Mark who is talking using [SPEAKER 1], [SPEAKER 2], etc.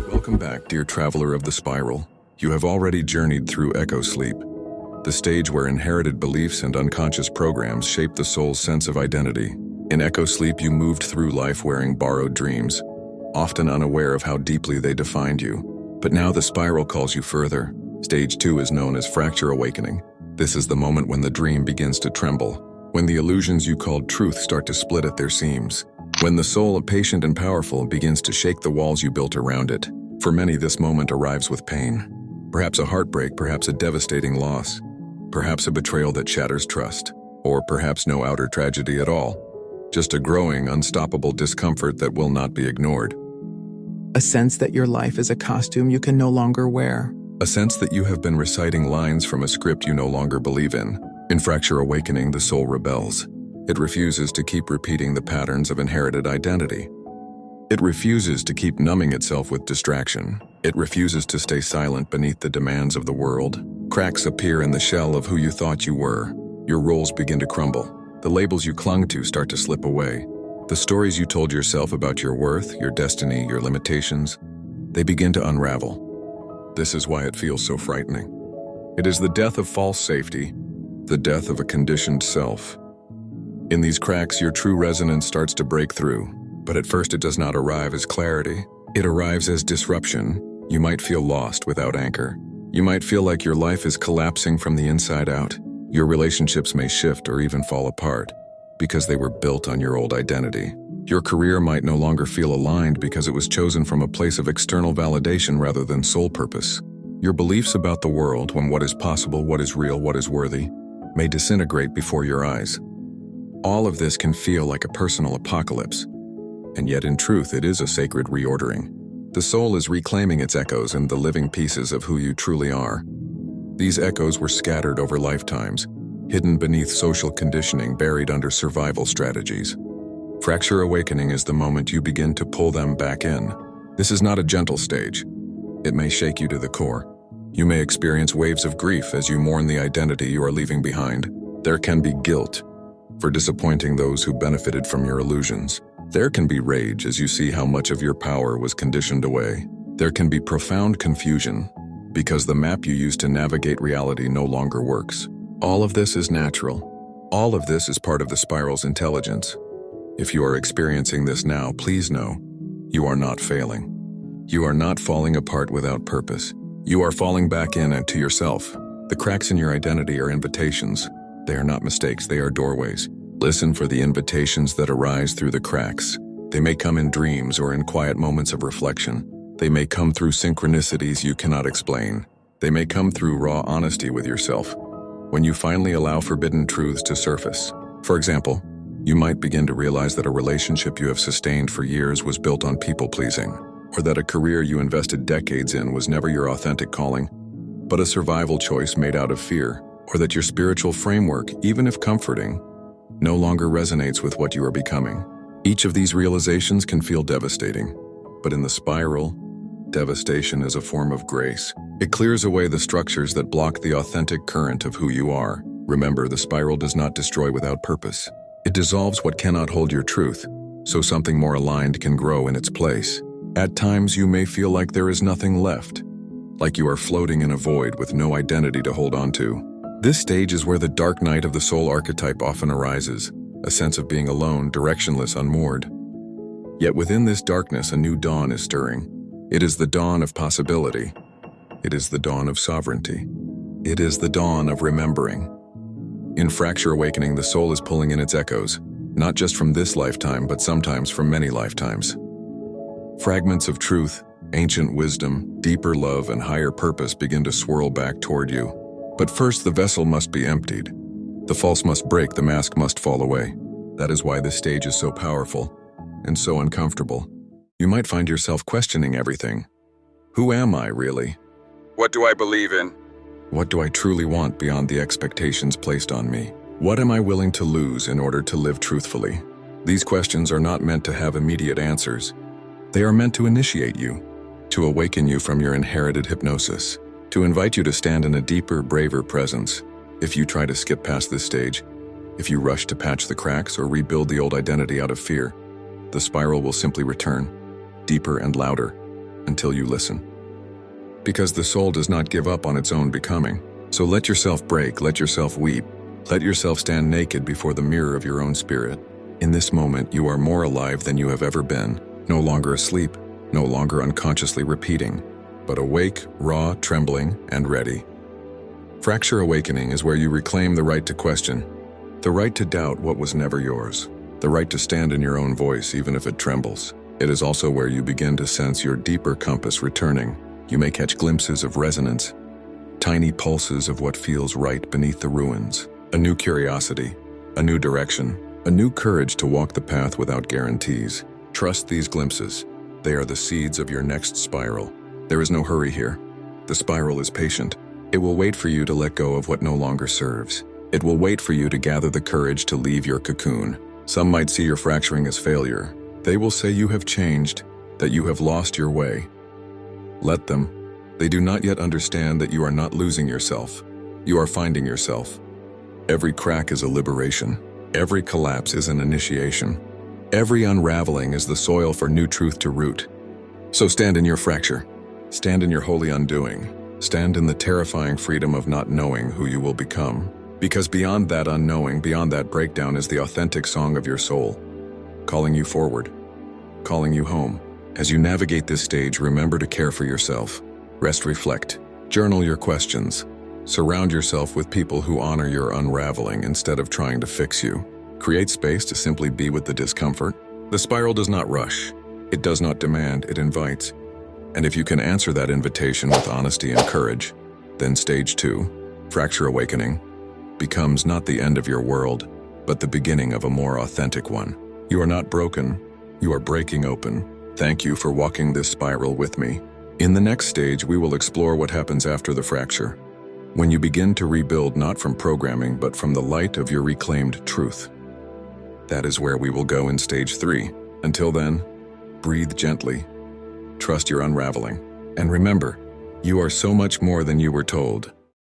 [SPEAKER 1] Welcome back, dear traveler of the spiral. You have already journeyed through echo sleep, the stage where inherited beliefs and unconscious programs shape the soul's sense of identity. In echo sleep, you moved through life wearing borrowed dreams, often unaware of how deeply they defined you. But now the spiral calls you further. Stage 2 is known as fracture awakening. This is the moment when the dream begins to tremble, when the illusions you called truth start to split at their seams, when the soul, patient and powerful, begins to shake the walls you built around it. For many, this moment arrives with pain. Perhaps a heartbreak, perhaps a devastating loss, perhaps a betrayal that shatters trust, or perhaps no outer tragedy at all. Just a growing, unstoppable discomfort that will not be ignored.
[SPEAKER 2] A sense that your life is a costume you can no longer wear.
[SPEAKER 1] A sense that you have been reciting lines from a script you no longer believe in. In fracture awakening, the soul rebels. It refuses to keep repeating the patterns of inherited identity. It refuses to keep numbing itself with distraction. It refuses to stay silent beneath the demands of the world. Cracks appear in the shell of who you thought you were. Your roles begin to crumble. The labels you clung to start to slip away. The stories you told yourself about your worth, your destiny, your limitations, they begin to unravel. This is why it feels so frightening. It is the death of false safety, the death of a conditioned self. In these cracks, your true resonance starts to break through. But at first it does not arrive as clarity. It arrives as disruption. You might feel lost without anchor. You might feel like your life is collapsing from the inside out. Your relationships may shift or even fall apart because they were built on your old identity. Your career might no longer feel aligned because it was chosen from a place of external validation rather than soul purpose. Your beliefs about the world, when what is possible, what is real, what is worthy, may disintegrate before your eyes. All of this can feel like a personal apocalypse. And yet in truth, it is a sacred reordering. The soul is reclaiming its echoes and the living pieces of who you truly are. These echoes were scattered over lifetimes, hidden beneath social conditioning, buried under survival strategies. Fracture awakening is the moment you begin to pull them back in. This is not a gentle stage. It may shake you to the core. You may experience waves of grief as you mourn the identity you are leaving behind. There can be guilt for disappointing those who benefited from your illusions. There can be rage as you see how much of your power was conditioned away. There can be profound confusion because the map you used to navigate reality no longer works. All of this is natural. All of this is part of the spiral's intelligence. If you are experiencing this now, please know you are not failing. You are not falling apart without purpose. You are falling back into yourself. The cracks in your identity are invitations. They are not mistakes, they are doorways. Listen for the invitations that arise through the cracks. They may come in dreams or in quiet moments of reflection. They may come through synchronicities you cannot explain. They may come through raw honesty with yourself, when you finally allow forbidden truths to surface. For example, you might begin to realize that a relationship you have sustained for years was built on people-pleasing, or that a career you invested decades in was never your authentic calling, but a survival choice made out of fear, or that your spiritual framework, even if comforting, no longer resonates with what you are becoming. Each of these realizations can feel devastating, but in the spiral, devastation is a form of grace. It clears away the structures that block the authentic current of who you are. Remember, the spiral does not destroy without purpose. It dissolves what cannot hold your truth, so something more aligned can grow in its place. At times, you may feel like there is nothing left, like you are floating in a void with no identity to hold on to. This stage is where the dark night of the soul archetype often arises, a sense of being alone, directionless, unmoored. Yet within this darkness, a new dawn is stirring. It is the dawn of possibility. It is the dawn of sovereignty. It is the dawn of remembering. In fracture awakening, the soul is pulling in its echoes, not just from this lifetime, but sometimes from many lifetimes. Fragments of truth, ancient wisdom, deeper love, and higher purpose begin to swirl back toward you. But first, the vessel must be emptied. The false must break, the mask must fall away. That is why this stage is so powerful and so uncomfortable. You might find yourself questioning everything. Who am I, really?
[SPEAKER 3] What do I believe in?
[SPEAKER 1] What do I truly want beyond the expectations placed on me? What am I willing to lose in order to live truthfully? These questions are not meant to have immediate answers. They are meant to initiate you, to awaken you from your inherited hypnosis, to invite you to stand in a deeper, braver presence. If you try to skip past this stage, if you rush to patch the cracks or rebuild the old identity out of fear, the spiral will simply return, deeper and louder, until you listen. Because the soul does not give up on its own becoming. So let yourself break, let yourself weep, let yourself stand naked before the mirror of your own spirit. In this moment, you are more alive than you have ever been, no longer asleep, no longer unconsciously repeating, but awake, raw, trembling, and ready. Fracture awakening is where you reclaim the right to question, the right to doubt what was never yours, the right to stand in your own voice even if it trembles. It is also where you begin to sense your deeper compass returning. You may catch glimpses of resonance, tiny pulses of what feels right beneath the ruins, a new curiosity, a new direction, a new courage to walk the path without guarantees. Trust these glimpses. They are the seeds of your next spiral. There is no hurry here. The spiral is patient. It will wait for you to let go of what no longer serves. It will wait for you to gather the courage to leave your cocoon. Some might see your fracturing as failure. They will say you have changed, that you have lost your way. Let them. They do not yet understand that you are not losing yourself. You are finding yourself. Every crack is a liberation. Every collapse is an initiation. Every unraveling is the soil for new truth to root. So stand in your fracture. Stand in your holy undoing. Stand in the terrifying freedom of not knowing who you will become. Because beyond that unknowing, beyond that breakdown is the authentic song of your soul, calling you forward, calling you home. As you navigate this stage, remember to care for yourself. Rest, reflect, journal your questions. Surround yourself with people who honor your unraveling instead of trying to fix you. Create space to simply be with the discomfort. The spiral does not rush. It does not demand, it invites. And if you can answer that invitation with honesty and courage, then stage 2, fracture awakening, becomes not the end of your world, but the beginning of a more authentic one. You are not broken. You are breaking open. Thank you for walking this spiral with me. In the next stage, we will explore what happens after the fracture, when you begin to rebuild not from programming, but from the light of your reclaimed truth. That is where we will go in stage 3. Until then, breathe gently, trust your unraveling, and remember, you are so much more than you were told.